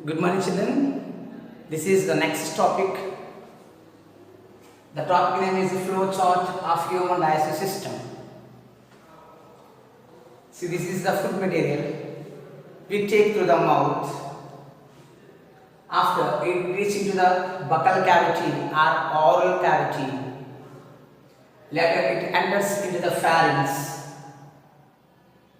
Good morning, children. This is the next topic. The topic name is flow chart of human digestive system. See, this is the food material we take through the mouth. After it reaches into the buccal cavity or oral cavity, later it enters into the pharynx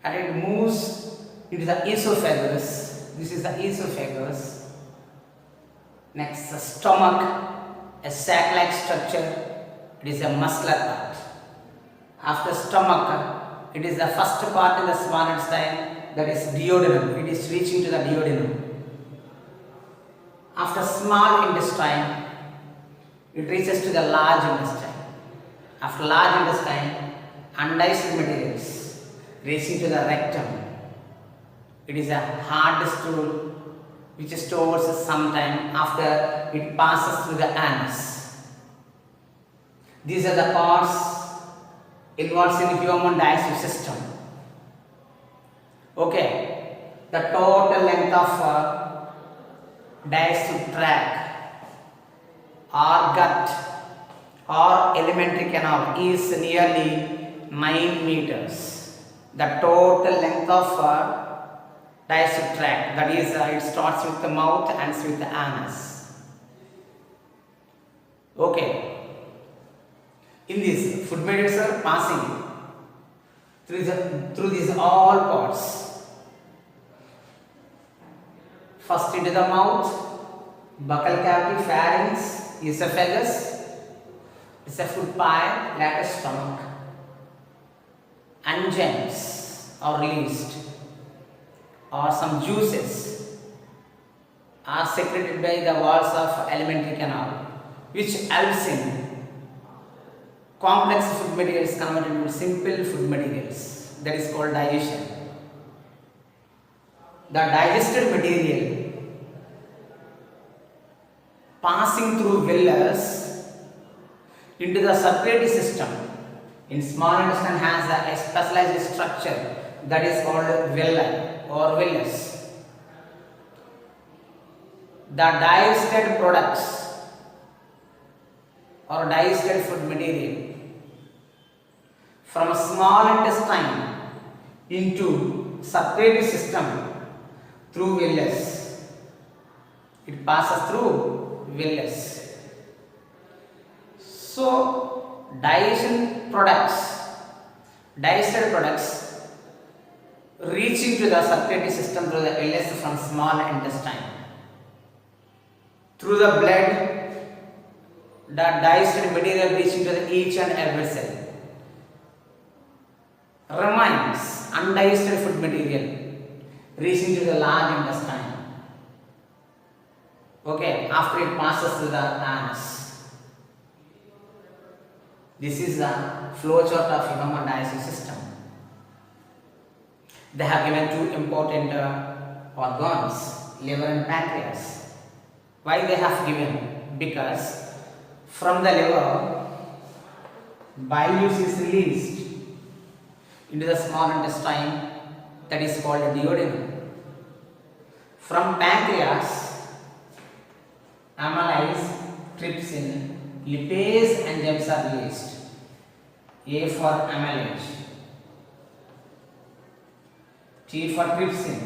and it moves into the esophagus. This is the esophagus. Next, the stomach, a sac-like structure. It is a muscular part. After stomach, it is the first part in the small intestine, that is duodenum. It is reaching to the duodenum. After small intestine, it reaches to the large intestine. After large intestine, undigested materials reaching to the rectum. It is a hard stool which stores some time after it passes through the anus. These are the parts involved in human digestive system. Okay, the total length of digestive tract or gut or alimentary canal is nearly 9 meters. The total length of digestive tract, that is, it starts with the mouth and ends with the anus. Okay. In this, food materials are passing through these all parts. First into the mouth, buccal cavity, pharynx, esophagus, it's a food pile, later stomach. Enzymes are released, or some juices are secreted by the walls of alimentary canal, which helps in complex food materials converted into simple food materials. That is called digestion. The digested material passing through villus into the circulatory system in small intestine has a specialized structure that is called villi or villus. The digested products or digested food material from small intestine into circulatory system through villus. It passes through villus. So, digested products reaching to the circulatory system through the villus from small intestine. Through the blood, the digested material reaching to the each and every cell. Remains undigested food material reaching to the large intestine. Okay, after it passes through the anus. This is the flow chart of human digestive system. They have given two important organs, liver and pancreas. Why they have given? Because from the liver, bile juice is released into the small intestine, that is called duodenum. From pancreas, amylase, trypsin, lipase enzymes are released. A for amylase, T for trypsin,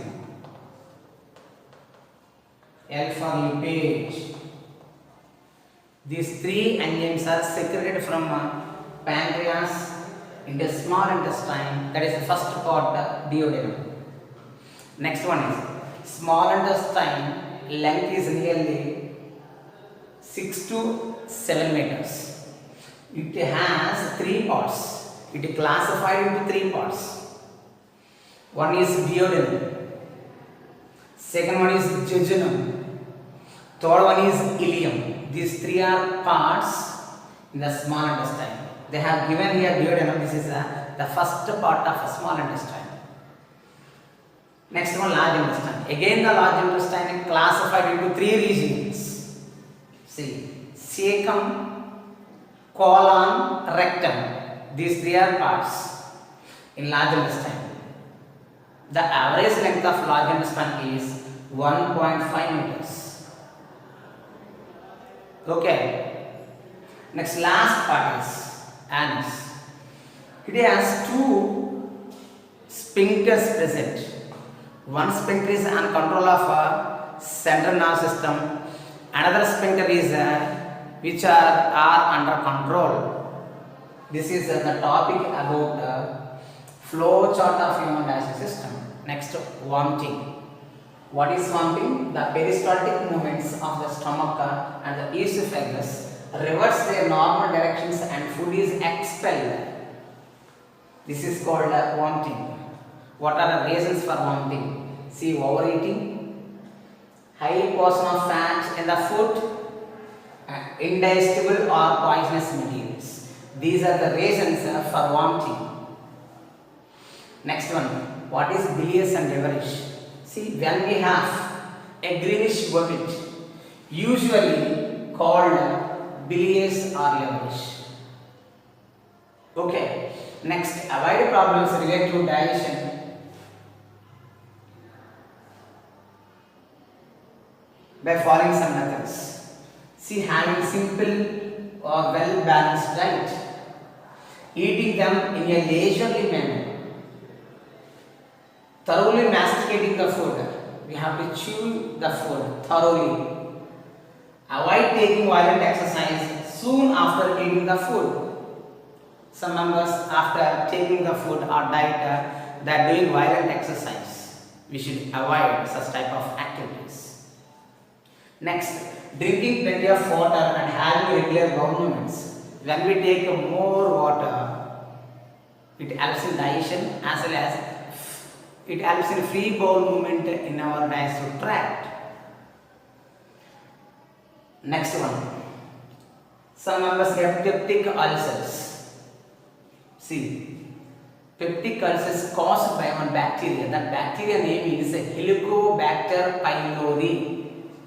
L for lipase. These three enzymes are secreted from pancreas into small intestine, that is the first part, duodenum. Next one is small intestine length is nearly 6 to 7 meters. It has three parts. It is classified into three parts. One is duodenum, second one is jejunum, third one is ileum. These three are parts in the small intestine. They have given here duodenum. This is the first part of a small intestine. Next one, large intestine. Again the large intestine is classified into three regions. See, cecum, colon, rectum. These three are parts in large intestine. The average length of large intestine is 1.5 meters. Okay. Next last part is anus. It has two sphincters present. One sphincter is on control of a central nervous system. Another sphincter is which are under control. This is the topic about flow chart of human digestive system. Next, vomiting. What is vomiting? The peristaltic movements of the stomach and the esophagus reverse their normal directions and food is expelled. This is called vomiting. What are the reasons for vomiting? See, overeating, high portion of fat in the food, indigestible or poisonous materials. These are the reasons for vomiting. Next one, what is bilious and liverish? See, when we have a greenish vomit, usually called bilious or liverish. Okay. Next, avoid problems related to digestion. By following some methods. See, having simple or well balanced diet, eating them in a leisurely manner, thoroughly masticating the food. We have to chew the food thoroughly. Avoid taking violent exercise soon after eating the food. Some members, after taking the food or diet, they are doing violent exercise. We should avoid such type of activities. Next, drinking plenty of water and having regular bowel movements. When we take more water, it helps in digestion as well as it helps in free bowel movement in our digestive tract. Next one, some members have peptic ulcers. See, peptic ulcers caused by one bacteria. That bacteria name is Helicobacter pylori.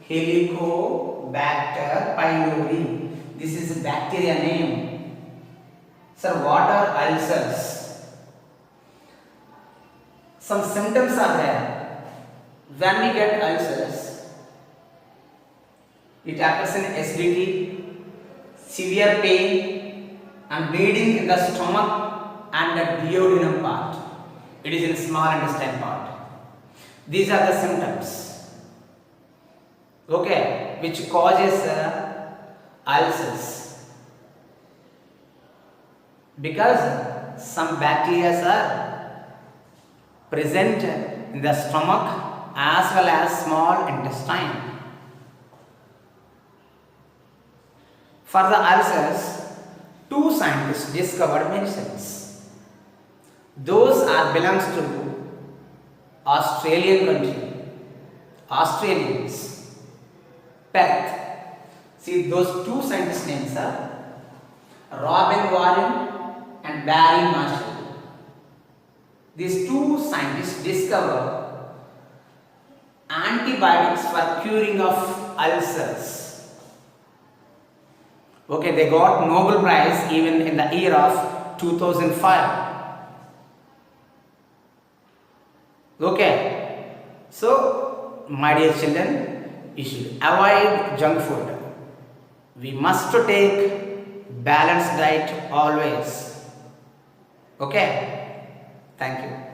Helicobacter pylori. This is a bacteria name. Sir, what are ulcers? Some symptoms are there. When we get ulcers, it happens in acidity, severe pain, and bleeding in the stomach and the duodenum part. It is in the small intestine part. These are the symptoms, okay, which causes ulcers, because some bacteria are present in the stomach as well as small intestine. For the ulcers, two scientists discovered medicines. Those are belongs to Australian country, Australians, Perth. See, those two scientists' names are Robin Warren and Barry Marshall. These two scientists discovered antibiotics for curing of ulcers. Okay, they got Nobel Prize even in the year of 2005. Okay, so my dear children, you should avoid junk food. We must take balanced diet always. Okay, thank you.